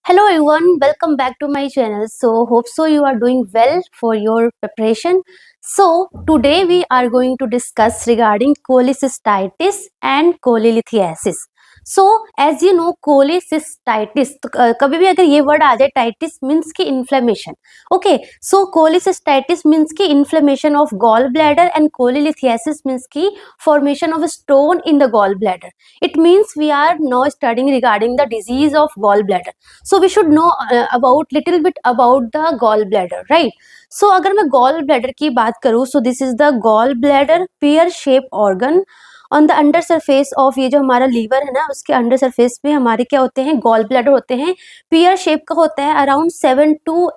Hello everyone, welcome back to my channel. So hope so you are doing well for your preparation. So today we are going to discuss regarding cholecystitis and cholelithiasis. So as you know cholecystitis, तो कभी भी अगर ये word आ जाए itis means की inflammation. Okay, so cholecystitis means की inflammation of gall bladder and cholelithiasis means की formation of a stone in the gallbladder. It means we are now studying regarding the disease of gallbladder. So we should know about little bit about the gallbladder, right? So अगर मैं gallbladder की बात करूँ, so this is the gallbladder pear shaped organ on the under surface of, ये जो हमारा liver है ना उसके अंडर सरफेस पे हमारे क्या होते हैं, गॉल ब्लैडर होते हैं. पियर शेप का होता है, अराउंड 7 to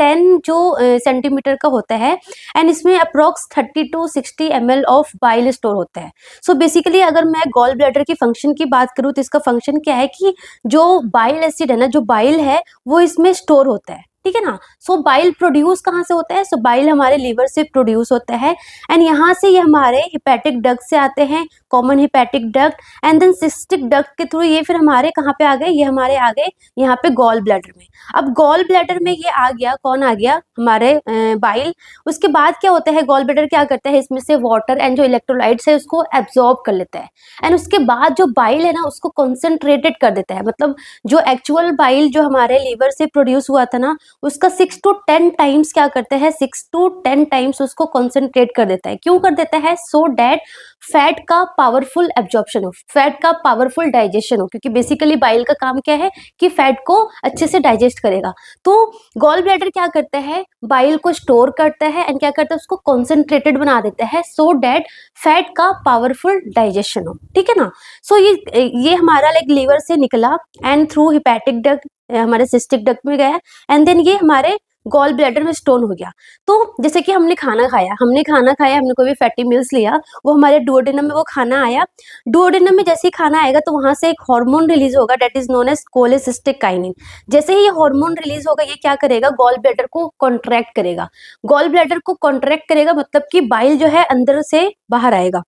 10 जो सेंटीमीटर का होता है. एंड इसमें approx 30 to 60 ml of bile store होता है. सो बेसिकली अगर मैं गॉल ब्लैडर की फंक्शन की बात करूँ तो इसका फंक्शन क्या है कि जो बाइल एसिड है ना, जो बाइल है वो इसमें स्टोर होता है, ठीक है ना. सो बाइल प्रोड्यूस कहाँ से होता है? सो बाइल हमारे लीवर से प्रोड्यूस होता है एंड यहाँ से ये हमारे हिपैटिक डक्ट से आते हैं, common hepatic duct, and then cystic duct के थ्रू ये फिर हमारे कहाँ पे आ गए, ये हमारे आ गए यहाँ पे गॉल ब्लैडर में. अब गॉल ब्लैडर में ये आ गया, कौन आ गया? हमारे बाइल. उसके बाद क्या होता है, गॉल ब्लैडर क्या करता है, इसमें से वाटर एंड जो इलेक्ट्रोलाइट्स है उसको एब्जॉर्ब कर लेता है एंड उसके बाद जो बाइल है ना उसको कॉन्सेंट्रेटेड कर देता है. मतलब जो एक्चुअल बाइल जो हमारे लीवर से प्रोड्यूस हुआ था ना उसका 6 to 10 टाइम्स क्या करता है, 6 to 10 टाइम्स उसको कॉन्सेंट्रेट कर देता है. क्यों कर देता है? सो डैट फैट का पावरफुल एब्जॉर्प्शन हो, फैट का पावरफुल डाइजेशन हो, क्योंकि बेसिकली बाइल का काम क्या है कि फैट को अच्छे से डाइजेस्ट करेगा. तो गॉल ब्लैडर क्या करता है, बाइल को स्टोर करता है एंड क्या करता है, उसको कॉन्सेंट्रेटेड बना देता है सो डैट फैट का पावरफुल डाइजेशन हो, ठीक है ना. सो ये हमारा लाइक लीवर से निकला एंड थ्रू हिपैटिक डक्ट हमारे सिस्टिक डक्ट में गया एंड देन ये हमारे गॉल ब्लैडर में स्टोन हो गया. तो जैसे कि हमने खाना खाया, हमने कोई भी फैटी मिल्स लिया, वो हमारे डुओडेनम में वो खाना आया. डुओडेनम में जैसे ही खाना आएगा तो वहां से एक हार्मोन रिलीज होगा, डेट इज नोन एज कोलेसिस्टिकाइनिन. जैसे ही ये हार्मोन रिलीज होगा ये क्या करेगा, गॉल ब्लैडर को कॉन्ट्रैक्ट करेगा. गॉल ब्लैडर को कॉन्ट्रैक्ट करेगा मतलब कि बाइल जो है अंदर से बाहर आएगा.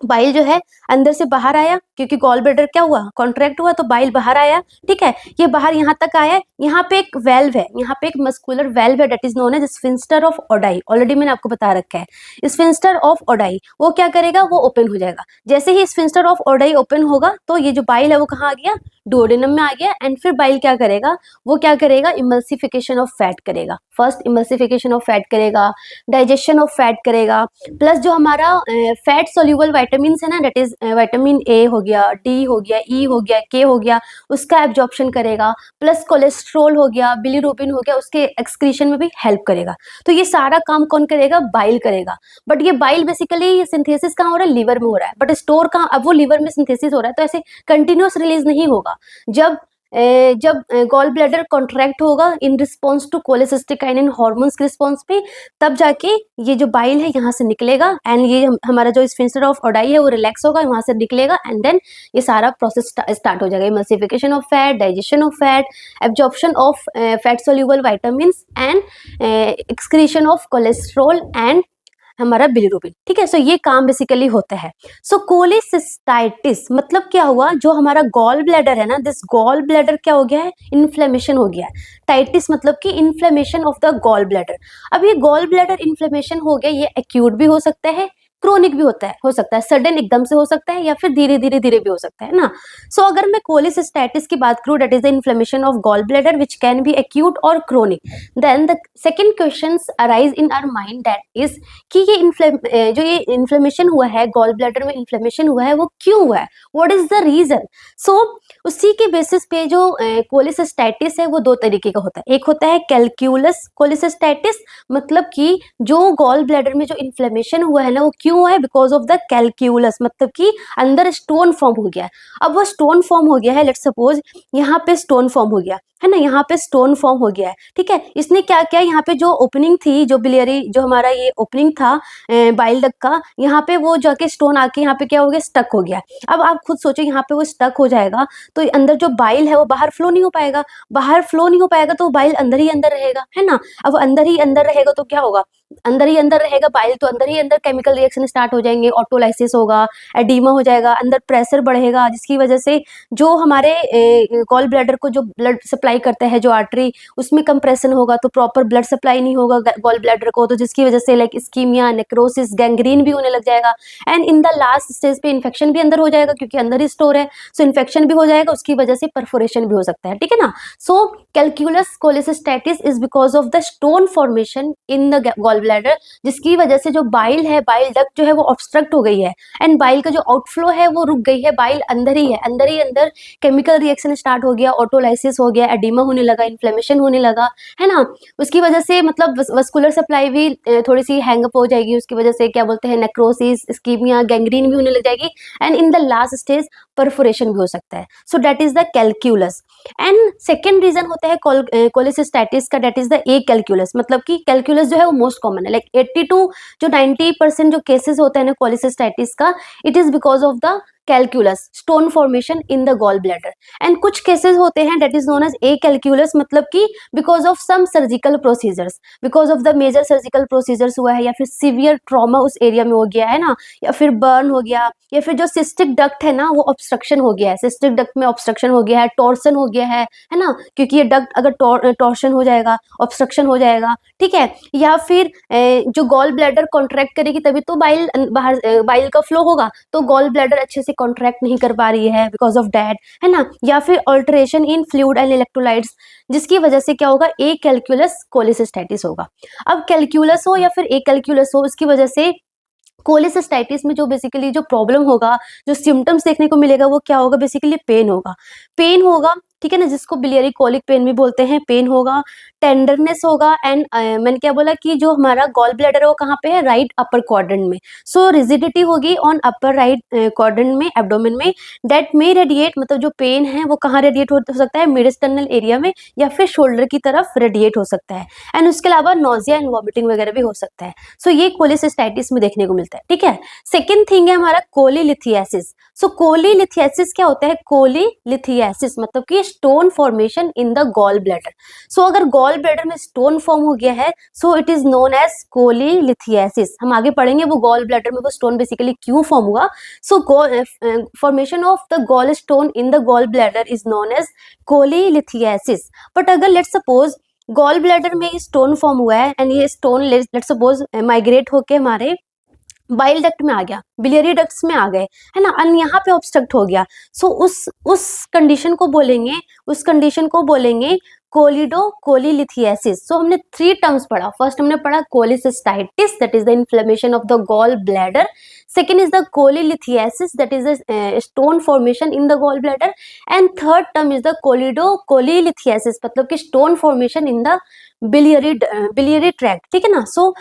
बाइल जो है अंदर से बाहर आया क्योंकि गॉल ब्लैडर क्या हुआ, कॉन्ट्रैक्ट हुआ, तो बाइल बाहर आया, ठीक है. ये बाहर यहाँ तक आया, यहाँ पे एक वेल्व है, यहाँ पे एक मस्कुलर वेल्व है, that is known as sphincter of Oddi. Already मैंने आपको बता रखा है. स्फिंक्टर ऑफ ओडाई वो क्या करेगा, वो ओपन हो जाएगा. जैसे ही स्फिंक्टर ऑफ ओडाई ओपन होगा तो ये जो बाइल है वो कहाँ आ गया, डुओडेनम में आ गया. एंड फिर बाइल क्या करेगा, वो क्या करेगा, इमल्सिफिकेशन ऑफ फैट करेगा. फर्स्ट इमल्सिफिकेशन ऑफ फैट करेगा, डाइजेशन ऑफ फैट करेगा, प्लस जो हमारा फैट सोल्यूबल वाइटामिन है ना, डेट इज विटामिन ए हो गया, डी हो गया, ई हो गया, के हो गया, उसका एब्जॉर्प्शन करेगा. प्लस कोलेस्ट्रोल हो गया, बिलीरुबिन हो गया, उसके एक्सक्रीशन में भी हेल्प करेगा. तो ये सारा काम कौन करेगा, बाइल करेगा. बट ये बाइल बेसिकली सिंथेसिस कहाँ हो रहा है, लीवर में हो रहा है. बट स्टोर कहाँ, अब वो लीवर में सिंथेसिस हो रहा है तो ऐसे कंटिन्यूअस रिलीज नहीं होगा. जब गॉल ब्लैडर कॉन्ट्रैक्ट होगा इन रिस्पॉन्स टू कोलेसिस्टिकाइनिन हार्मोन्स के रिस्पॉन्स पे, तब जाके ये जो बाइल है यहाँ से निकलेगा एंड ये हमारा जो स्फिंक्टर ऑफ ओडाई है वो रिलैक्स होगा, वहां से निकलेगा एंड देन ये सारा प्रोसेस स्टार्ट हो जाएगा. Emulsification of fat, digestion of fat, absorption of fat soluble vitamins and excretion of cholesterol and हमारा बिलीरुबिन, ठीक है. सो ये काम बेसिकली होता है. सो कोलेसिस्टाइटिस मतलब क्या हुआ, जो हमारा गॉल ब्लैडर है ना, दिस गॉल ब्लैडर क्या हो गया है, इन्फ्लेमेशन हो गया है. टाइटिस मतलब कि inflammation of the gall bladder. अब ये गॉल ब्लैडर इन्फ्लेमेशन हो गया, ये एक्यूट भी हो सकता है, क्रोनिक भी हो सकता है, सडन एकदम से हो सकता है या फिर धीरे धीरे भी हो सकता है ना. सो अगर मैं कोलेसिस्टाइटिस की बात करूं, that is the inflammation of gall bladder which can be acute और chronic. Then the second questions arise in our mind, that is कि ये इन्फ्लेमेशन हुआ है, गॉल ब्लैडर में इन्फ्लेमेशन हुआ है, वो क्यों हुआ है, व्हाट इज द रीजन. सो उसी के बेसिस पे जो कोलेसिस्टाइटिस है वो दो तरीके का होता है. एक होता है कैलक्यूलस कोलेसिस्टाइटिस, मतलब कि जो गॉल ब्लैडर में जो इन्फ्लेमेशन हुआ है ना वो क्यों हुआ है, बिकॉज ऑफ द कैलक्यूलस, मतलब कि अंदर स्टोन फॉर्म हो गया है. अब वो स्टोन फॉर्म हो गया है, लेट्स सपोज यहाँ पे स्टोन फॉर्म हो गया है ना, यहाँ पे स्टोन फॉर्म हो गया है, ठीक है. इसने क्या किया, यहाँ पे जो ओपनिंग थी, जो बिलियरी जो हमारा ये ओपनिंग था बाइल डक्ट का, यहाँ पे वो जाके स्टोन आके यहाँ पे क्या हो गया, स्टक हो गया. अब आप खुद सोचो, यहाँ पे वो स्टक हो जाएगा तो अंदर जो बाइल है वो बाहर फ्लो नहीं हो पाएगा, तो बाइल अंदर ही अंदर रहेगा, है ना. अब अंदर ही अंदर रहेगा तो क्या होगा, अंदर ही अंदर रहेगा बाइल, तो अंदर ही अंदर केमिकल रिएक्शन स्टार्ट हो जाएंगे, ऑटोलाइसिस होगा, एडीमा हो जाएगा, अंदर प्रेशर बढ़ेगा, जिसकी वजह से जो हमारे गॉल ब्लैडर को जो ब्लड सप्लाई करता है, जो आर्टरी, उसमें कंप्रेशन होगा, तो प्रॉपर ब्लड सप्लाई नहीं होगा गॉल ब्लैडर को, तो जिसकी वजह से लाइक इस्कीमिया, नेक्रोसिस, गैंग्रीन भी होने लग जाएगा। And in the last stage पे इन्फेक्शन भी अंदर हो जाएगा, क्योंकि अंदर ही स्टोर है, सो इन्फेक्शन भी हो जाएगा, उसकी वजह से परफोरेशन भी हो सकता है, ठीक है ना। So calculus cholecystitis is because of the stone formation in the gall bladder, जिसकी वजह से जो बाइल है, बाइल डक्ट जो है वो ऑब्स्ट्रक्ट हो गई है, एंड बाइल का जो आउटफ्लो है वो रुक गई है, बाइल अंदर ही है, अंदर ही अंदर केमिकल रिएक्शन स्टार्ट हो गया, ऑटोलाइसिस हो गया, एडिमा होने लगा, इन्फ्लेमेशन होने लगा, है ना। उसकी वजह से मतलब वस्कुलर सप्लाई भी थोड़ी सी हैंगअप हो जाएगी, उसकी वजह से क्या बोलते हैं, नेक्रोसिस, इस्कीमिया, गैंग्रीन भी होने लग जाएगी, and in the last stage perforation भी हो सकता है। So that is the calculus. And second reason होता है कोलेसिस्टैटिस का, that is the acalculous. मतलब कि कैलक्यूलस जो है वो मोस्ट कॉमन है, लाइक 80 to जो 90% जो केसेस होते हैं ना कोलेसिस्टैटिस का, it is because of the calculus, stone formation in the gall bladder. And कुछ केसेस होते हैं that is known as acalculous, मतलब कि because of some surgical procedures, because of the major surgical procedures हुआ है, या फिर severe trauma उस एरिया में हो गया है ना, या फिर बर्न हो गया, या फिर जो सिस्टिक डक्ट है ना वो ऑब्स्ट्रक्शन हो गया है, सिस्टिक डक्ट में ऑब्स्ट्रक्शन हो गया है, टॉर्सन हो गया है ना, क्योंकि ये डक्ट अगर टॉर्शन हो जाएगा, ऑब्स्ट्रक्शन हो जाएगा, ठीक है। या फिर जो गॉल ब्लैडर कॉन्ट्रैक्ट करेगी तभी तो बाइल बाहर बाइल का फ्लो होगा, तो गॉल ब्लैडर अच्छे से कॉन्ट्रैक्ट नहीं कर पा रही है बिकॉज ऑफ डैट, है ना। या फिर alteration in fluid and electrolytes, जिसकी वजह से क्या होगा, ए कैलक्यूलस कोलेसिस्टैटिस होगा। अब कैलक्यूलस हो या फिर ए कैलक्यूलस हो, उसकी वजह से कोलेसिस्टाइटिस में जो बेसिकली जो प्रॉब्लम होगा, जो सिम्टम्स देखने को मिलेगा, वो क्या होगा, बेसिकली पेन होगा, पेन होगा, ठीक है ना, जिसको बिलियरी कोलिक पेन भी बोलते हैं, पेन होगा, टेंडरनेस होगा, एंड मैंने क्या बोला कि जो हमारा गॉल ब्लैडर है वो कहाँ पे है, राइट अपर क्वाड्रेंट में, सो रिजिडिटी होगी ऑन अपर राइट क्वाड्रेंट में, एब्डोमेन में, दैट मे रेडिएट, मतलब जो पेन है वो कहाँ रेडिएट हो सकता है, मिड स्टर्नल एरिया में, या फिर शोल्डर की तरफ रेडिएट हो सकता है, एंड उसके अलावा नोजिया एंड वॉमिटिंग वगैरह भी हो सकता है। सो ये कोलेसिस्टाइटिस में देखने को मिलता है, ठीक है। सेकेंड थिंग है हमारा कोलीलिथियासिस। सो कोलीलिथियासिस क्या होता है, कोलीलिथियासिस मतलब कि stone formation in the gall bladder. So अगर गॉल ब्लैडर में स्टोन फॉर्म हो गया है, so it is known as cholelithiasis. हम आगे पढ़ेंगे वो गॉल ब्लैडर में वो स्टोन बेसिकली क्यों फॉर्म हुआ। So formation of the gall stone in the gall bladder is known as cholelithiasis. But अगर लेट्स सपोज गॉल ब्लैडर में ये स्टोन फॉर्म हुआ है, एंड ये स्टोन लेट्स सपोज माइग्रेट होके हमारे बाइल डक्ट में आ गया, बिलियरी डक्ट्स में आ गए, है ना, और यहाँ पे ऑब्स्ट्रक्ट हो गया, सो उस कंडीशन को बोलेंगे, उस कंडीशन को बोलेंगे कोलिडोकोलिलिथियासिस। सो हमने 3 टर्म्स पढ़ा। फर्स्ट हमने पढ़ा cholecystitis, that is the inflammation of the gall bladder. Second is the cholelithiasis, that is the stone formation in the gall bladder, and third term is the choledocholithiasis, मतलब कि stone formation in the biliary tract, ठीक है ना। So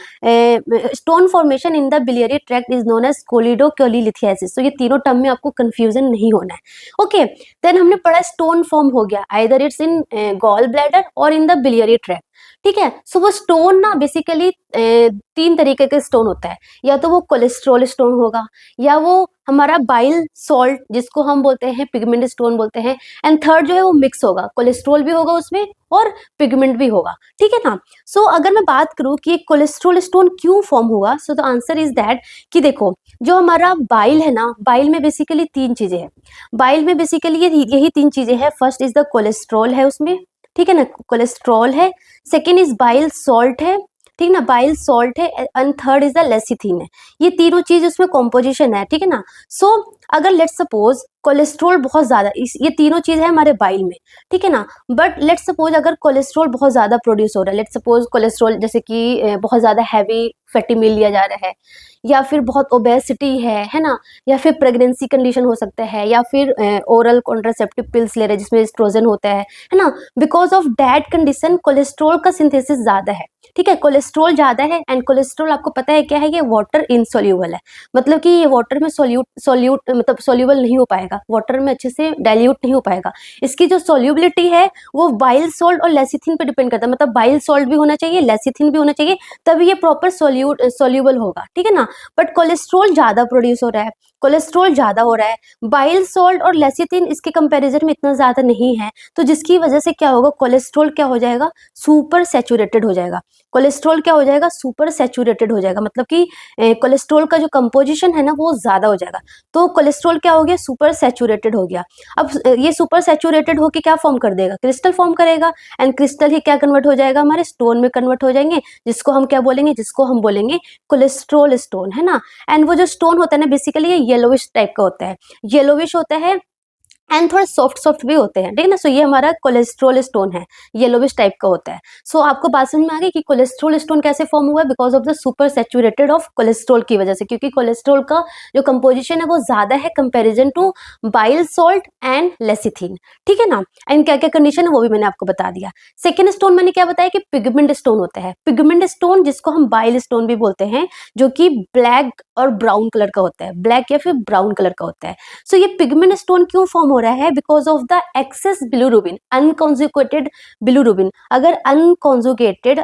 stone formation in the biliary tract is known as choledocholithiasis. तो ये तीनों term में आपको कंफ्यूजन नहीं होना है, ओके। देन हमने पढ़ा स्टोन फॉर्म हो गया, either it's in gall bladder और इन द biliary tract, ठीक है। सो वो स्टोन ना बेसिकली 3 तरीके के स्टोन होता है, या तो वो कोलेस्ट्रॉल स्टोन होगा, या वो हमारा बाइल सॉल्ट जिसको हम बोलते हैं पिगमेंट स्टोन बोलते हैं, एंड थर्ड जो है वो मिक्स होगा, कोलेस्ट्रॉल भी होगा उसमें और पिगमेंट भी होगा, ठीक है ना। सो अगर मैं बात करूं कि कोलेस्ट्रॉल स्टोन क्यों फॉर्म हुआ, so the answer is that कि देखो जो हमारा बाइल है ना, बाइल में बेसिकली 3 चीजें हैं, बाइल में बेसिकली यही 3 चीजें हैं। फर्स्ट इज द कोलेस्ट्रॉल है उसमें, ठीक है ना, कोलेस्ट्रॉल है। सेकेंड इज बाइल सॉल्ट है, ठीक ना, बाइल सॉल्ट है, and third is the lecithin है। ये तीनों चीज उसमें कॉम्पोजिशन है, ठीक है ना। सो अगर लेट्स सपोज कोलेस्ट्रॉल बहुत ज्यादा, ये तीनों चीज है हमारे बाइल में, ठीक है ना, बट लेट्स सपोज अगर कोलेस्ट्रॉल बहुत ज्यादा प्रोड्यूस हो रहा है, लेट्स सपोज कोलेस्ट्रॉल जैसे कि बहुत ज्यादा हैवी फैटी मील लिया जा रहा है, या फिर बहुत ओबेसिटी है ना, या फिर प्रेगनेंसी कंडीशन हो सकता है, या फिर ओरल कॉन्ट्रासेप्टिव पिल्स ले रहे हैं जिसमें एस्ट्रोजन होता है ना, because of that condition cholesterol का सिंथेसिस ज्यादा है, ठीक है, कोलेस्ट्रॉल ज्यादा है। एंड कोलेस्ट्रॉल आपको पता है क्या है, ये वाटर इनसोल्यूबल है, मतलब कि ये वाटर में सोल्यूट मतलब सोल्यूबल नहीं हो पाएगा, वाटर में अच्छे से डाइल्यूट नहीं हो पाएगा। इसकी जो सोल्यूबिलिटी है वो बाइल सॉल्ट और लेसिथिन पे डिपेंड करता है, मतलब बाइल सॉल्ट भी होना चाहिए, लेसिथिन भी होना चाहिए, तभी ये प्रॉपर सोल्यूबल होगा, ठीक है ना। बट कोलेस्ट्रॉल ज्यादा प्रोड्यूस हो रहा है, कोलेस्ट्रॉल ज्यादा हो रहा है, बाइल सॉल्ट और लेसिथिन इसके कंपैरिजन में इतना ज्यादा नहीं है, तो जिसकी वजह से क्या होगा, कोलेस्ट्रॉल क्या हो जाएगा, सुपर सैचुरेटेड हो जाएगा। कोलेस्ट्रॉल क्या हो जाएगा, सुपर सैचुरेटेड हो जाएगा, मतलब कि कोलेस्ट्रॉल का जो कंपोजिशन है ना वो ज्यादा हो जाएगा। तो कोलेस्ट्रॉल क्या हो गया, सुपर सैचुरेटेड हो गया। अब ये सुपर सैचुरेटेड होके क्या फॉर्म कर देगा, क्रिस्टल फॉर्म करेगा, एंड क्रिस्टल ही क्या कन्वर्ट हो जाएगा, हमारे स्टोन में कन्वर्ट हो जाएंगे, जिसको हम क्या बोलेंगे, जिसको हम बोलेंगे कोलेस्ट्रॉल स्टोन, है ना। एंड वो जो स्टोन होता है ना बेसिकली ये येलोविश टाइप का होता है, येलोविश होता है एंड थोड़ा सॉफ्ट सॉफ्ट भी होते हैं, ठीक है ना। सो ये हमारा कोलेस्ट्रॉल स्टोन है, येलोविश टाइप का होता है। सो आपको बात समझ में आ गई कि कोलेस्ट्रॉल स्टोन कैसे फॉर्म हुआ है, because of the super saturated of cholesterol की वजह से, क्योंकि कोलेस्ट्रॉल का जो कंपोजिशन है वो ज्यादा है comparison to bile salt and lecithin, ठीक है ना। एंड क्या क्या कंडीशन है वो भी मैंने आपको बता दिया। सेकेंड स्टोन मैंने क्या बताया कि पिगमेंट स्टोन होता है, पिगमेंट स्टोन जिसको हम बाइल स्टोन भी बोलते हैं, जो कि ब्लैक और ब्राउन कलर का होता है, ब्लैक या फिर ब्राउन कलर का होता है। सो ये पिगमेंट स्टोन क्यों फॉर्म हो रहा है, because of the excess bilirubin, unconjugated bilirubin. अगर अनकॉन्जुगेटेड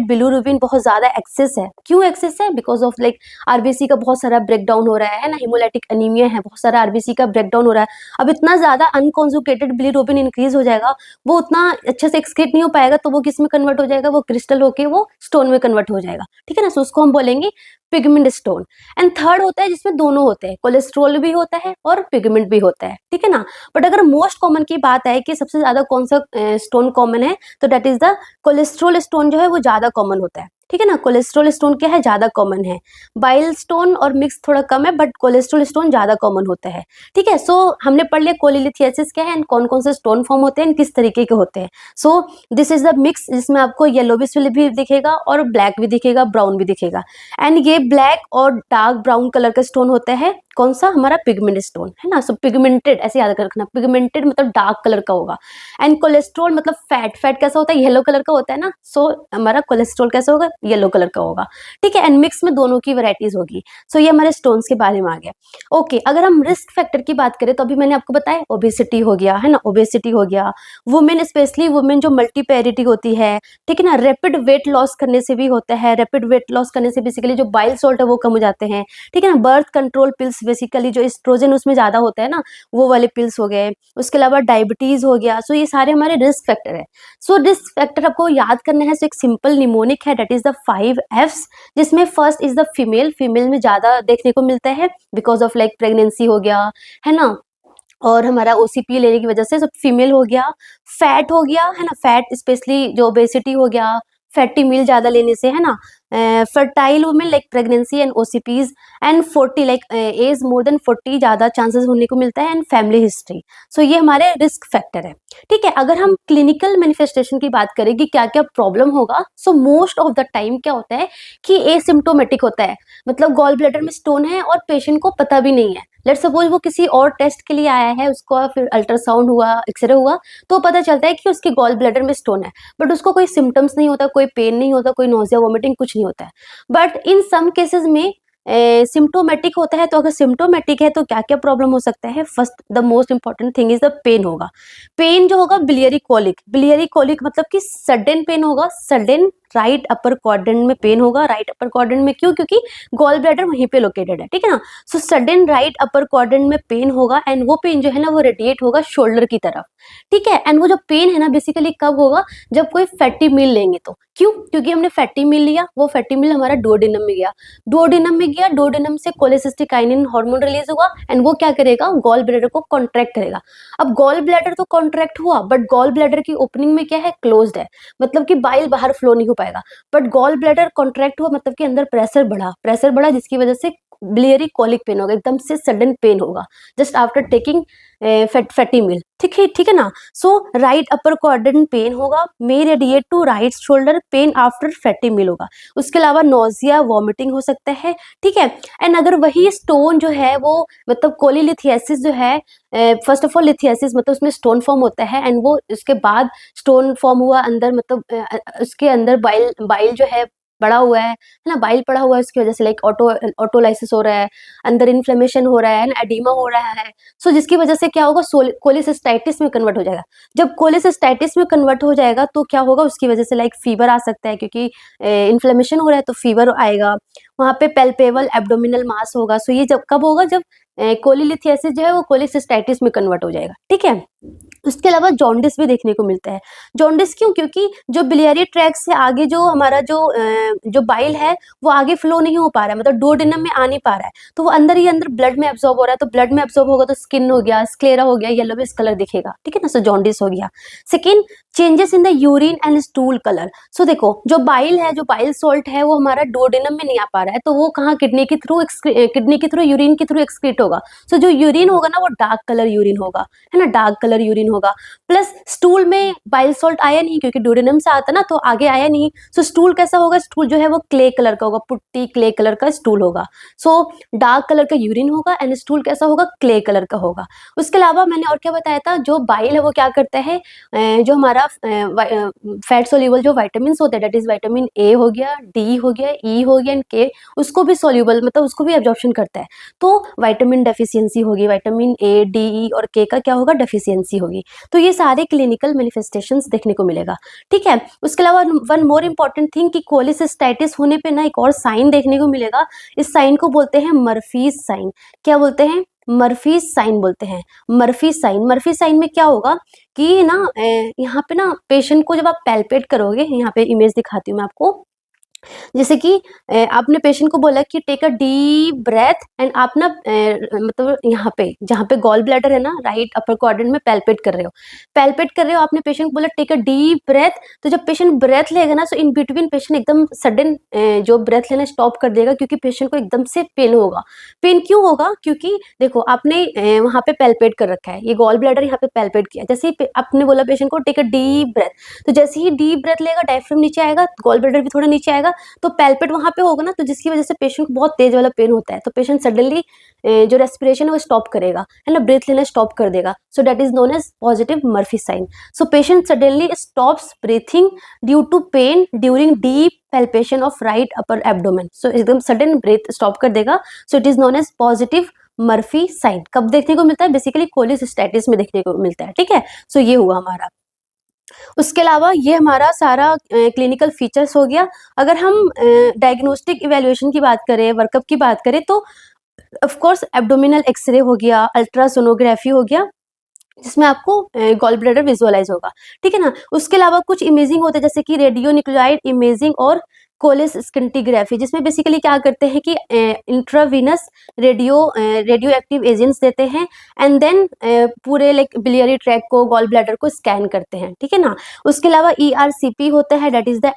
बिलिरुबिन बहुत ज्यादा एक्सेस है, क्यों एक्सेस है, बिकॉज ऑफ लाइक आरबीसी का बहुत सारा ब्रेकडाउन हो रहा है ना, हिमोलाइटिक एनीमिया है, बहुत सारा आरबीसी का ब्रेकडाउन हो रहा है। अब इतना ज्यादा अनकॉन्जुगेटेड बिलिरुबिन इंक्रीज हो जाएगा, वो उतना अच्छे से एक्सक्रीट नहीं हो पाएगा, तो वो किस में कन्वर्ट हो जाएगा, वो क्रिस्टल होके वो स्टोन में कन्वर्ट हो जाएगा, ठीक है ना। सो उसको हम बोलेंगे पिगमेंट स्टोन। एंड थर्ड होता है जिसमें दोनों होते हैं, कोलेस्ट्रॉल भी होता है और पिगमेंट भी होता है, ठीक है ना। बट अगर मोस्ट कॉमन की बात है कि सबसे ज्यादा कौन सा स्टोन कॉमन है, तो that is the cholesterol stone जो है वो ज्यादा कॉमन होता है, ठीक है ना। कोलेस्ट्रॉल स्टोन क्या है, ज्यादा कॉमन है। बाइल स्टोन और मिक्स थोड़ा कम है, बट कोलेस्ट्रॉल स्टोन ज्यादा कॉमन होता है, ठीक है। सो हमने पढ़ लिया कोलिलिथियासिस क्या है एंड कौन कौन से स्टोन फॉर्म होते हैं, किस तरीके के होते हैं। So this is the mix, जिसमें आपको येलोविश भी दिखेगा और ब्लैक भी दिखेगा, ब्राउन भी दिखेगा। एंड ये ब्लैक और डार्क ब्राउन कलर का स्टोन होता है, कौन सा, हमारा पिगमेंट स्टोन, है ना। सो पिगमेंटेड ऐसे याद रखना, पिगमेंटेड मतलब डार्क कलर का होगा। एंड कोलेस्ट्रॉल मतलब फैट, फैट कैसा होता है, येलो कलर का होता है ना। सो हमारा कोलेस्ट्रॉल कैसा होगा, येलो कलर का होगा, ठीक है। एंड मिक्स में दोनों की वैरायटीज होगी। सो ये हमारे स्टोन्स के बारे में आ गया। ओके, अगर हम रिस्क फैक्टर की बात करें तो अभी मैंने आपको बताया ओबेसिटी हो गया, है ना, ओबेसिटी हो गया। वुमेन, स्पेशली वुमेन जो मल्टीपेरिटी होती है, ठीक है ना, रैपिड वेट लॉस करने से भी होता है, रैपिड वेट लॉस करने से बेसिकली जो बाइल सॉल्ट है वो कम हो जाते हैं, ठीक है ना। बर्थ कंट्रोल पिल्स, बेसिकली जो एस्ट्रोजन उसमें ज्यादा होता है ना, वो वाले पिल्स हो गए। उसके अलावा डायबिटीज हो गया। सो ये सारे हमारे रिस्क फैक्टर है। सो रिस्क फैक्टर आपको याद करना है, सो एक सिंपल निमोनिक है, दैट इज द 5 Fs, जिसमें first is the female, female में ज्यादा देखने को मिलता है बिकॉज ऑफ लाइक प्रेगनेंसी हो गया, है ना, और हमारा ओसीपी लेने की वजह से सब फीमेल हो गया। फैट हो गया, है ना, फैट स्पेशली जो ओबेसिटी हो गया, फैटी मील ज्यादा लेने से, है ना। Fertile women like pregnancy and OCPs, and 40 like age more than 40 ज्यादा चांसेस होने को मिलता है, एंड फैमिली हिस्ट्री। सो ये हमारे रिस्क फैक्टर है, ठीक है। अगर हम क्लिनिकल मैनिफेस्टेशन की बात करें कि क्या क्या प्रॉब्लम होगा, so most of the time क्या होता है कि एसिम्प्टोमेटिक होता है, मतलब गॉल ब्लैडर में स्टोन है और पेशेंट को पता भी नहीं है। लेट सपोज वो किसी और टेस्ट के लिए आया है, उसको फिर अल्ट्रासाउंड हुआ, एक्सरे हुआ, तो पता चलता है कि उसकी गॉल ब्लैडर में स्टोन है, बट उसको कोई सिम्टम्स नहीं होता, कोई पेन नहीं होता, कोई नोजिया वोमिटिंग कुछ नहीं होता है। बट इन सम केसेस में सिम्टोमेटिक होता है। तो अगर सिम्टोमेटिक है तो क्या क्या प्रॉब्लम हो सकता है, first the most important thing is the pain होगा। पेन जो होगा बिलियरी कोलिक, बिलियरी कोलिक मतलब कि सडन पेन होगा, सडन राइट अपर क्वाड्रेंट में पेन होगा। राइट अपर क्वाड्रेंट में क्यों, क्योंकि गॉल ब्लैडर वहीं पे लोकेटेड है, ठीक है ना। So sudden right upper quadrant में पेन होगा, एंड वो पेन जो है ना वो रेडिएट होगा शोल्डर की तरफ, ठीक है। एंड वो जो पेन है ना बेसिकली कब होगा, जब कोई फैटी मील लेंगे तो। क्यों, क्योंकि हमने फैटी मील लिया, वो फैटी मील हमारा डुओडेनम में गया, डुओडेनम में गया, डुओडेनम से कोलेसिस्टिकाइनिन हार्मोन रिलीज हुआ, एंड वो क्या करेगा, गॉल ब्लैडर को कॉन्ट्रैक्ट करेगा। अब गॉल ब्लैडर तो कॉन्ट्रैक्ट हुआ, बट गॉल ब्लैडर की ओपनिंग में क्या है, क्लोज्ड है, मतलब कि बाइल बाहर फ्लो नहीं हो पाएगा। बट गॉल ब्लैडर कॉन्ट्रैक्ट हुआ मतलब कि अंदर प्रेशर बढ़ा, प्रेशर बढ़ा, जिसकी वजह से बिलियरी कोलिक पेन होगा, एकदम से सडन पेन होगा just after taking fatty meal, ठीक है ना। So right upper quadrant pain होगा, may radiate to right shoulder, pain after fatty meal होगा। उसके अलावा नोजिया वॉमिटिंग हो सकता है, ठीक है। एंड अगर वही स्टोन जो है वो मतलब कोलिलिथियासिस जो है, फर्स्ट ऑफ ऑल लिथियासिस मतलब उसमें स्टोन फॉर्म होता है, एंड वो उसके बाद स्टोन फॉर्म हुआ अंदर, मतलब उसके अंदर बाइल बाइल जो है बड़ा हुआ है ना, बाइल पड़ा हुआ है, उसकी वजह से लाइक ऑटोलाइसिस हो रहा है, अंदर इन्फ्लेमेशन हो रहा है ना, एडिमा हो रहा है। सो जिसकी वजह से क्या होगा, कोलिसिस्टाइटिस में कन्वर्ट हो जाएगा। जब कोलिसिस्टाइटिस में कन्वर्ट हो जाएगा तो क्या होगा, उसकी वजह से लाइक फीवर आ सकता है, क्योंकि इन्फ्लेमेशन हो रहा है तो फीवर आएगा। वहाँ पे पैल्पेबल एब्डोमिनल मास होगा। सो ये जब कब होगा, जब कोलिलिथियासिस जो है वो कोलिसिस्टाइटिस में कन्वर्ट हो जाएगा, ठीक है। उसके अलावा जॉन्डिस भी देखने को मिलता है। जॉन्डिस क्यों? क्योंकि जो बिलियरी ट्रैक्ट से आगे जो हमारा जो बाइल है वो आगे फ्लो नहीं हो पा रहा है, मतलब डुओडेनम में आ नहीं पा रहा है, तो वो अंदर ही अंदर ब्लड में एब्जॉर्ब हो रहा है। तो ब्लड में एब्जॉर्ब होगा तो स्किन हो गया, स्क्लेरा हो गया, येलोविश कलर दिखेगा, ठीक है ना। सो जॉन्डिस हो गया। Second, changes in the urine and stool colour. So देखो, जो बाइल है, जो बाइल सॉल्ट है, वो हमारा डुओडेनम में नहीं आ पा रहा है, तो वो कहाँ, किडनी के थ्रू यूरिन के थ्रू एक्सक्रीट होगा। सो जो यूरिन होगा ना वो डार्क कलर यूरिन होगा, है ना, डार्क कलर यूरिन होगा। प्लस स्टूल में बाइल सॉल्ट आया नहीं, क्योंकि डुओडेनम से आता ना, तो आगे आया नहीं। सो स्टूल कैसा होगा? स्टूल जो है वो क्ले कलर का होगा, पुट्टी क्ले कलर का स्टूल होगा। सो डार्क कलर का यूरिन होगा एंड स्टूल कैसा होगा? क्ले कलर का होगा। उसके अलावा मैंने और क्या बताया था, जो बाइल है वो क्या करता है, जो हमारा फैट सोल्यूबल जो वाइटामिन होते हैं, दैट इज विटामिन ए हो गया, डी हो गया, ई हो गया एंड के, उसको भी सोल्यूबल, मतलब उसको भी एब्जॉर्प्शन करता है। तो विटामिन डेफिशिएंसी होगी, विटामिन ए, डी, ई और के का क्या होगा? डेफिशिएंसी होगी। तो ये सारे क्लिनिकल मैनिफेस्टेशंस देखने को मिलेगा, ठीक है। उसके अलावा वन मोर इम्पॉर्टेंट थिंग कि कोलिसिस्टाइटिस होने पे ना एक और साइन देखने को मिलेगा। इस साइन को बोलते हैं मर्फीज साइन। क्या बोलते हैं? मर्फीज साइन बोलते हैं। मर्फी साइन, मर्फी साइन में क्या होगा कि ना यहाँ पे ना पेशेंट को जब आप पैल्पेट करोगे, यहाँ पे इमेज दिखाती हूँ मैं आपको। जैसे कि आपने पेशेंट को बोला कि take a deep breath and आप ना मतलब यहाँ पे जहाँ पे गॉल ब्लैडर है ना, राइट अपर क्वाड्रेंट में पैल्पेट कर रहे हो, आपने पेशेंट को बोला टेक अ डीप ब्रेथ। तो जब पेशेंट ब्रेथ लेगा ना, सो इन बिटवीन पेशेंट एकदम सडन जो ब्रेथ लेना स्टॉप कर देगा, क्योंकि पेशेंट को एकदम से पेन होगा। पेन क्यों होगा? क्योंकि देखो, आपने वहाँ पे पैल्पेट कर रखा है, ये गॉल ब्लैडर यहाँ पे पैल्पेट किया, जैसे ही आपने बोला पेशेंट को टेक अ डीप ब्रेथ, तो जैसे ही डीप ब्रेथ लेगा डायफ्राम नीचे आएगा, गॉल ब्लैडर भी थोड़ा नीचे आएगा, तो पैल्पेट वहां पे होगा ना, तो जिसकी वजह से पेशेंट को बहुत तेज वाला पेन होता है, तो पेशेंट सडनली जो रेस्पिरेशन है वो स्टॉप करेगा, है ना, ब्रेथ लेना स्टॉप कर देगा। So that is known as positive Murphy sign. So patient suddenly stops breathing due to pain during deep palpation of right upper abdomen. So एकदम सडन ब्रेथ स्टॉप कर देगा। So it is known as positive Murphy sign. कब देखने को मिलता है? Basically कोलिसिस्टैटिस में देखने को मिलता है, ठीक है। सो ये हुआ हमारा। उसके अलावा ये हमारा सारा क्लिनिकल फीचर्स हो गया। अगर हम डायग्नोस्टिक इवैल्यूएशन की बात करें, वर्कअप की बात करें, तो ऑफ कोर्स एब्डोमिनल एक्सरे हो गया, अल्ट्रासोनोग्राफी हो गया, जिसमें आपको गॉल ब्लैडर विजुअलाइज होगा, ठीक है ना। उसके अलावा कुछ इमेजिंग होते हैं, जैसे कि रेडियो न्यूक्लियोइड इमेजिंग और कोलिस स्किंटिग्राफी, जिसमें बेसिकली क्या करते हैं कि इंट्रावीनस रेडियो एक्टिव एजेंट्स देते हैं एंड देन पूरे लाइक बिलियरी ट्रैक को, गॉल ब्लैडर को स्कैन करते हैं, ठीक है ना। उसके अलावा ERCP होता है, that is the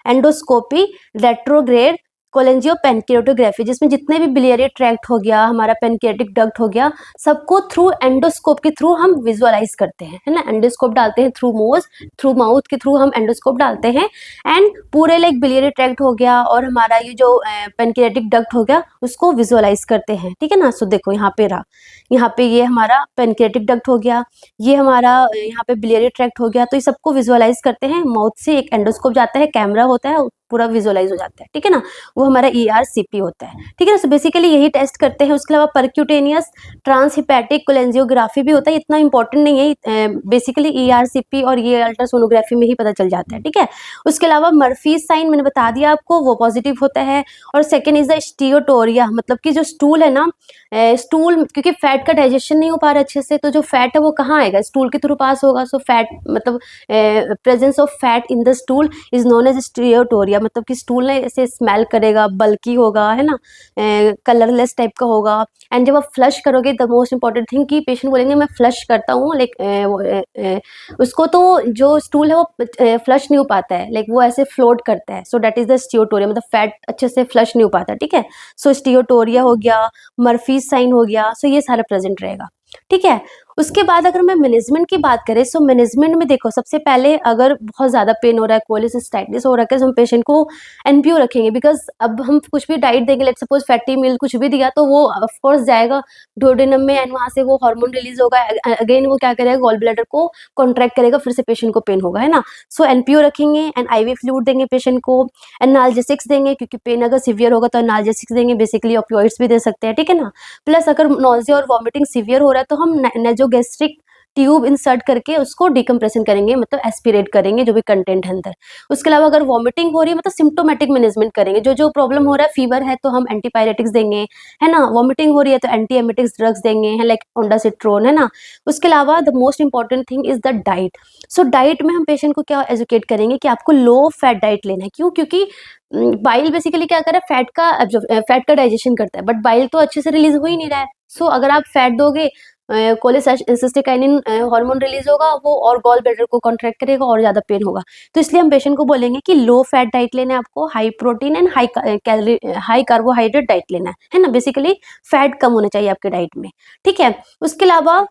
endoscopy retrograde cholangiopancreatography, जिसमें जितने भी बिलियरी ट्रैक्ट हो गया, हमारा पेनक्रियाटिक डक्ट हो गया, सबको थ्रू एंडोस्कोप के थ्रू हम विजुअलाइज करते हैं, है ना। एंडोस्कोप डालते हैं थ्रू माउथ के थ्रू हम एंडोस्कोप डालते हैं एंड पूरे लाइक बिलियरी ट्रैक्ट हो गया और हमारा ये जो पेनक्रियाटिक डक्ट हो गया उसको विजुअलाइज करते हैं, ठीक है ना। सो देखो यहाँ पे रहा, यहाँ पे ये हमारा पेनक्रियाटिक डक्ट हो गया, ये हमारा यहाँ पे बिलियरी ट्रैक्ट हो गया, तो ये सबको विजुअलाइज करते हैं। माउथ से एक एंडोस्कोप जाता है, कैमरा होता है, पूरा विजुअलाइज हो जाता है, ठीक है ना। वो हमारा ERCP होता है, ठीक है ना। सो बेसिकली यही टेस्ट करते हैं। उसके अलावा परक्यूटेनियस ट्रांसहिपैटिक कोलेंजियोग्राफी भी होता है, इतना इंपॉर्टेंट नहीं है, बेसिकली ERCP और ये अल्ट्रासोनोग्राफी में ही पता चल जाता है, ठीक है। उसके अलावा मर्फी साइन मैंने बता दिया आपको, वो पॉजिटिव होता है। और सेकेंड इज द स्टीयोटोरिया, मतलब कि जो स्टूल है ना, स्टूल क्योंकि फैट का डाइजेशन नहीं हो पा रहा अच्छे से, तो जो फैट है वो कहाँ आएगा? स्टूल के थ्रू पास होगा। सो फैट मतलब presence of fat in the stool is known as steatorrhoea, मतलब कि स्टूल ना ऐसे स्मेल करेगा, बल्की होगा, है ना, कलरलेस टाइप का होगा। एंड जब आप फ्लश करोगे, द मोस्ट इंपॉर्टेंट थिंग कि पेशेंट बोलेंगे मैं फ्लश करता हूँ, लाइक उसको तो जो स्टूल है वो फ्लश नहीं हो पाता है, लाइक वो ऐसे फ्लोट करता है। सो दैट इज द स्टीयोटोरिया, मतलब फैट अच्छे से फ्लश नहीं हो पाता, ठीक है। सो स्टीयोटोरिया हो गया, मर्फी साइन हो गया, सो ये सारा प्रेजेंट रहेगा, ठीक है। उसके बाद अगर मैं मैनेजमेंट की बात करें, सो मैनेजमेंट में देखो, सबसे पहले अगर बहुत ज़्यादा पेन हो रहा है, कोलिसिस्टाइटिस हो रहा है, तो हम पेशेंट को NPO रखेंगे, बिकॉज अब हम कुछ भी डाइट देंगे, लेट सपोज फैटी मील कुछ भी दिया, तो वो ऑफ कोर्स जाएगा डुओडेनम में एंड वहाँ से वो हार्मोन रिलीज होगा, अगेन वो क्या करेगा, गॉल ब्लैडर को कॉन्ट्रैक्ट करेगा, फिर से पेशेंट को पेन होगा, है ना। सो NPO रखेंगे एंड IV फ्लूइड देंगे पेशेंट को, एनाल्जेसिक्स देंगे, क्योंकि पेन अगर सीवियर होगा तो एनाल्जेसिक्स देंगे, बेसिकली ऑपियोइड्स भी दे सकते हैं, ठीक है ना। प्लस अगर नॉजिया और वॉमिटिंग सीवियर हो रहा है तो हम नेजोगैस्ट्रिक ट्यूब इंसर्ट करके उसको डिकम्प्रेशन करेंगे, मतलब एस्पिरेट करेंगे जो भी कंटेंट है अंदर। उसके अलावा अगर वॉमिटिंग हो रही है मतलब सिम्टोमेटिक मैनेजमेंट करेंगे, जो प्रॉब्लम हो रहा है, फीवर है तो हम एंटीपायरेटिक्स देंगे, है ना, वॉमिटिंग हो रही है तो एंटी एमेटिक्स ड्रग्स देंगे, है लाइक ओंडासिट्रोन, है ना। उसके अलावा the most important thing is the diet. So diet में हम पेशेंट को क्या एजुकेट करेंगे कि आपको लो फैट डाइट लेना है। क्यों? क्योंकि बाइल बेसिकली क्या कर रहा है, फैट का डाइजेशन करता है, बट बाइल तो अच्छे से रिलीज हो ही नहीं रहा है। सो अगर आप फैट दोगे, कोलेसिस्टेकाइनिन हार्मोन रिलीज होगा, वो और गॉल ब्लैडर को कॉन्ट्रैक्ट करेगा और ज्यादा पेन होगा। तो इसलिए हम पेशेंट को बोलेंगे कि लो फैट डाइट लेना है आपको, high protein and high carbohydrate diet लेना है ना। बेसिकली फैट कम होना चाहिए आपके डाइट में, ठीक है। उसके अलावा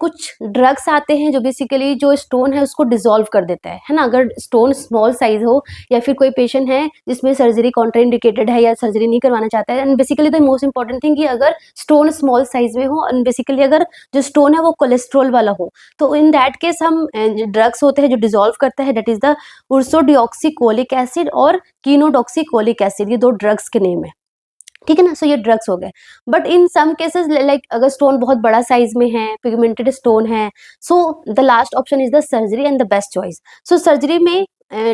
कुछ ड्रग्स आते हैं जो बेसिकली जो स्टोन है उसको डिसॉल्व कर देता है ना। अगर स्टोन स्मॉल साइज हो या फिर कोई पेशेंट है जिसमें सर्जरी कॉन्ट्राइंडिकेटेड है या सर्जरी नहीं करवाना चाहता है, and basically the most important thing कि अगर स्टोन स्मॉल साइज में हो एंड बेसिकली अगर जो स्टोन है वो कोलेस्ट्रॉल वाला हो, तो इन दैट केस हम ड्रग्स होते हैं जो डिसॉल्व करता है, दैट इज द उर्सोडिऑक्सीकोलिक एसिड और कीनोडॉक्सीकोलिक एसिड, ये दो ड्रग्स के नेम है, ठीक है ना। सो ये ड्रग्स हो गए। But in some cases like अगर स्टोन बहुत बड़ा साइज में है, पिगमेंटेड स्टोन है, so the last option is the surgery and the best choice. So surgery में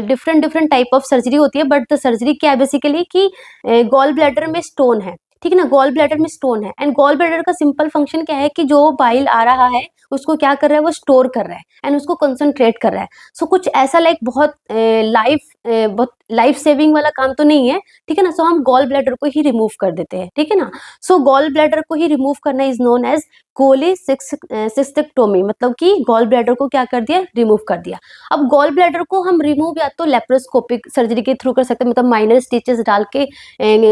different different type of surgery होती है, बट द सर्जरी क्या है बेसिकली कि गॉल ब्लैडर में स्टोन है, ठीक है ना, गॉल ब्लैडर में स्टोन है, एंड गॉल ब्लैडर का सिंपल फंक्शन क्या है कि जो बाइल आ रहा है उसको क्या कर रहा है, वो स्टोर कर रहा है एंड उसको कंसंट्रेट कर रहा है। सो कुछ ऐसा लाइक बहुत लाइफ सेविंग वाला काम तो नहीं है, ठीक है ना। सो हम गॉल ब्लैडर को ही रिमूव कर देते हैं, ठीक है ना। सो गॉल ब्लैडर को ही रिमूव करना इज नोन एज कोलेसिस्टेक्टोमी, मतलब कि गॉल ब्लैडर को क्या कर दिया, रिमूव कर दिया। अब गॉल ब्लैडर को हम रिमूव या तो लेप्रोस्कोपिक सर्जरी के थ्रू कर सकते हैं, मतलब माइनर स्टिचेस डाल के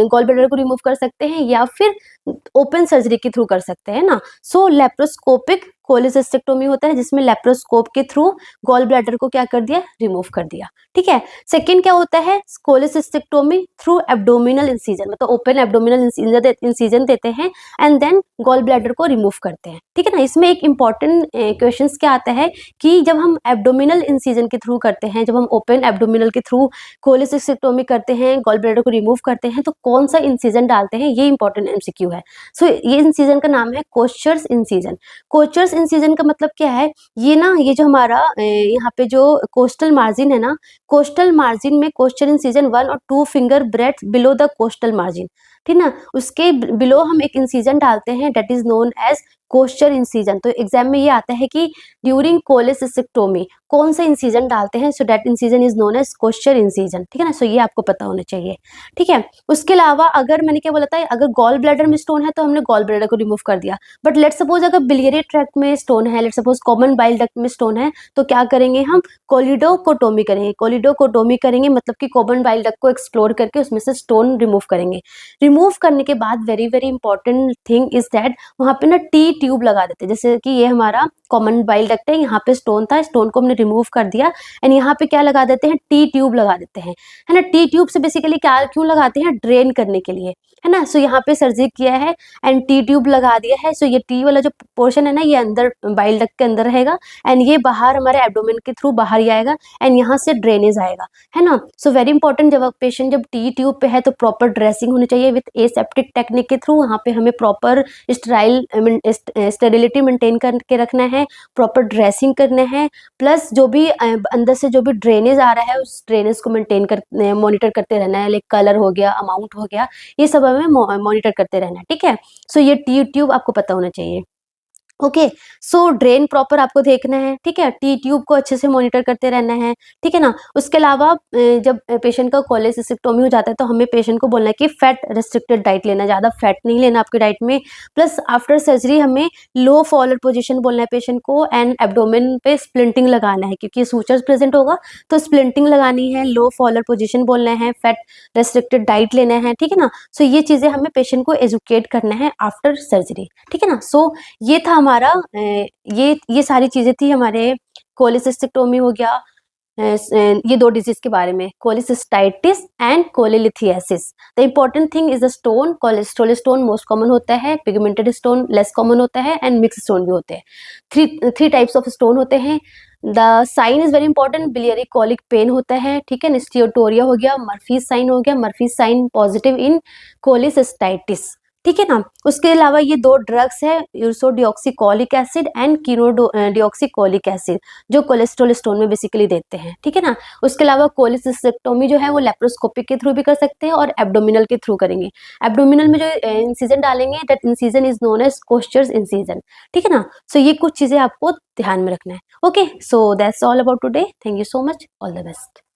गॉल ब्लैडर को रिमूव कर सकते हैं, या फिर ओपन सर्जरी के थ्रू कर सकते हैं ना। सो लेप्रोस्कोपिक कोलेसिस्टेक्टोमी होता है जिसमें लेप्रोस्कोप के थ्रू गॉल ब्लैडर को क्या कर दिया, रिमूव कर दिया, ठीक है। सेकंड क्या होता है, कोलेसिस्टेक्टोमी थ्रू एब्डोमिनल इंसिजन, मतलब ओपन एब्डोमिनल इंसिजन देते हैं एंड देन गॉल ब्लैडर को रिमूव करते हैं, ठीक है ना। इसमें एक इंपॉर्टेंट क्वेश्चंस क्या आता है कि जब हम एब्डोमिनल इंसिजन के थ्रू करते हैं, जब हम ओपन एब्डोमिनल के थ्रू कोलेसिस्टेक्टोमी करते हैं, गॉल ब्लैडर को रिमूव करते हैं, तो कौन सा इंसिजन डालते हैं, ये इंपॉर्टेंट एमसीक्यू है। सो ये इंसिजन का नाम है कोस्चर्स इंसिजन। कोस्चर्स इंसिजन का मतलब क्या है, ये ना, ये जो हमारा यहाँ पे जो कोस्टल मार्जिन है ना, कोस्टल मार्जिन में कोस्चर इंसिजन 1 और 2 finger breadth below the costal margin, ठीक ना, उसके बिलो हम एक इंसिजन डालते हैं, that is known as Kocher incision. तो एग्जाम में ये आता है कि ड्यूरिंग कोलेसिस्टेक्टोमी कौन सा इंसिजन डालते हैं, so that incision is known as Kocher incision, ठीक है ना। सो ये आपको पता होना चाहिए, ठीक है। उसके अलावा अगर मैंने क्या बोला था, अगर गॉल ब्लैडर में स्टोन है तो हमने गॉल ब्लैडर को रिमूव कर दिया, बट लेट सपोज अगर बिलियरी ट्रैक्ट में स्टोन है, let suppose common bile duct में स्टोन है, तो क्या करेंगे, हम कोलिडोकोटोमी करेंगे। कोलिडोकोटोमी करेंगे मतलब कि कॉमन बाइल डक्ट को एक्सप्लोर करके उसमें से स्टोन रिमूव करेंगे। रिमूव करने के बाद very very important thing is that वहां पे ना टी ट्यूब लगा देते हैं। जैसे कि ये हमारा कॉमन बाइल डक्ट है, यहाँ पे स्टोन था, स्टोन को हमने रिमूव कर दिया एंड यहाँ पे क्या लगा देते हैं, टी ट्यूब लगा देते हैं, है ना। टी ट्यूब से बेसिकली क्या क्यों लगाते हैं, ड्रेन करने के लिए, है ना। सो यहाँ पे सर्जरी किया है एंड टी ट्यूब लगा दिया है। सो ये टी वाला जो पोर्शन है ना, ये अंदर बाइल डक्ट के अंदर रहेगा एंड ये बाहर हमारे एब्डोमेन के थ्रू बाहर ही आएगा एंड यहाँ से ड्रेनेज आएगा, है ना। सो वेरी इंपॉर्टेंट, जब पेशेंट जब टी ट्यूब पे है तो प्रॉपर ड्रेसिंग होनी चाहिए विथ एसेप्टिक टेक्निक के थ्रू। वहाँ पे हमें प्रॉपर स्टेरिलिटी मेंटेन करके रखना है, प्रॉपर ड्रेसिंग करना है, प्लस जो भी अंदर से जो भी ड्रेनेज आ रहा है उस ड्रेनेज को मेंटेन कर मॉनिटर करते रहना है, लाइक कलर हो गया, अमाउंट हो गया, ये सब हमें मॉनिटर करते रहना है, ठीक है। सो ये टी ट्यूब आपको पता होना चाहिए, ओके। सो ड्रेन प्रॉपर आपको देखना है, ठीक है, टी ट्यूब को अच्छे से मॉनिटर करते रहना है, ठीक है ना। उसके अलावा जब पेशेंट का कोलेसिस्टेक्टोमी हो जाता है तो हमें पेशेंट को बोलना है कि फैट रेस्ट्रिक्टेड डाइट लेना, ज़्यादा फैट नहीं लेना आपके डाइट में, प्लस आफ्टर सर्जरी हमें लो फॉलर पोजीशन बोलना है पेशेंट को एंड एब्डोमेन पे स्प्लिंटिंग लगाना है, क्योंकि सूचर्स प्रेजेंट होगा तो स्प्लिंटिंग लगानी है, लो फॉलर पोजीशन बोलना है, फैट रेस्ट्रिक्टेड डाइट लेना है, ठीक है ना। सो ये चीज़ें हमें पेशेंट को एजुकेट करना है आफ्टर सर्जरी, ठीक है ना। सो ये था हमारा ये सारी चीजें थी हमारे कोलेसिस्टेक्टोमी हो गया, ये दो डिजीज के बारे में, cholecystitis and cholelithiasis. The important thing is the stone, cholesterol stone most common होता है, पिगमेंटेड स्टोन लेस कॉमन होता है एंड मिक्स स्टोन भी होते हैं। थ्री टाइप्स ऑफ स्टोन होते हैं। The sign is very important, biliary colic pain होता है, ठीक है, स्टियोटोरिया हो गया, मर्फीज साइन हो गया, Murphy's sign positive in cholecystitis, ठीक है ना। उसके अलावा ये 2 ड्रग्स है, ursodeoxycholic acid and chenodeoxycholic acid, जो कोलेस्ट्रॉल स्टोन में बेसिकली देते हैं, ठीक है ना। उसके अलावा कोलेसिस्टेक्टोमी जो है वो लेप्रोस्कोपिक के थ्रू भी कर सकते हैं और एब्डोमिनल के थ्रू करेंगे। एब्डोमिनल में जो इंसिजन डालेंगे, that incision is known as Kocher's incision, ठीक है ना। सो ये कुछ चीजें आपको ध्यान में रखना है। Okay, so that's all about today. Thank you so much, all the best.